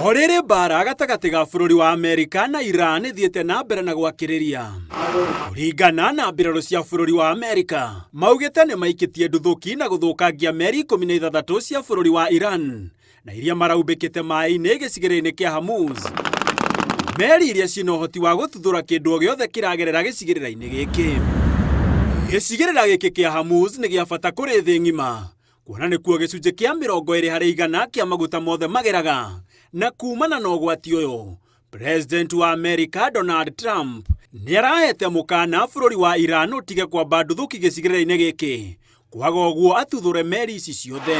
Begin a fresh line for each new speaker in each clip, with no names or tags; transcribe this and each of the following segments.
Orere bara gatagati ga bururi wa Amerika na Iran ithiete na mbere na gwakiriria. Kuringana na mbirarũ cia bururi wa Amerika, maugite ni maikitie nduthuki na guthukangia meri 16 cia bururi wa Iran na iria maraumbikite mai-ini gicigĩrĩro-inĩ kia Hormuz. Meri iria cina ũhoti wa gũtuthũra kĩndũ o gĩothe kĩragerera gĩcigĩrĩra-inĩ gĩkĩ. Gĩcigĩrĩra gĩkĩ kia Hormuz nĩ gĩa bata kũrĩ thĩ ng'ima, kuona nĩkuo gĩcunjĩ kia 20% kia maguta mothe mageraga. Na kumana na ũgwati ũyũ, President wa Amerika Donald Trump nĩ arahete mũkana bururi wa Iran ũtige kwamba nduthuki gĩcigĩrĩra-inĩ gĩkĩ, kwaga ũguo atuthũre meri ici ciothe.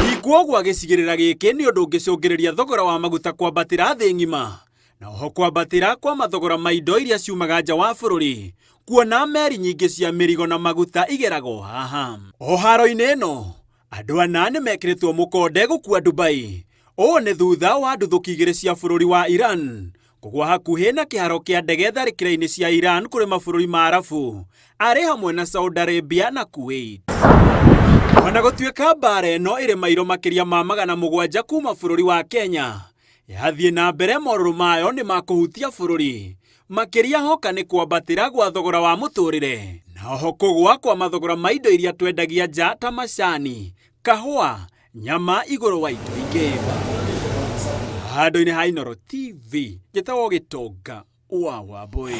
Hingo gwa gĩcigĩrĩra gĩkĩ nĩ ũndũ ũngĩcũngĩrĩria thogora wa maguta kwambatĩra thĩ ng'ima, na oho kwambatĩra kwa mathogora ma indo iria ciumaga nja wa bururi, kuona meri nyingĩ cia mĩrigo na maguta igeragwo haha. O haro-inĩ ĩno, andũ ana nĩ mekĩrĩtwo mũkonde gũkua Dubai. Ũũ nĩ thutha wa nduthuki igĩrĩ cia bururi wa Iran kũgwa hakuhĩ na kĩharo kĩa ndege tharĩkĩra-inĩ cia Iran kũrĩ mabũrũri ma Arabu arĩ hamwe na Saudi Arabia na Kuwait. Ona gũtuĩka mbara ĩno ĩrĩ mairo makĩria ma 700 kuma bũrũri wa Kenya, yathiĩ na mbere morũrũ mayo nĩ makũhutia bũrũri, makĩria hoka nĩ kwambatĩra gwa thogora wa mũtũrĩre, na oho kũgwa kwa mathogora ma indo iria twendagia nja ta macani, kahũa, nyama igũrũ wa indo ingĩ. Handũ-inĩ ha Inooro TV, njĩtagwo Gĩtonga wa Wambũi.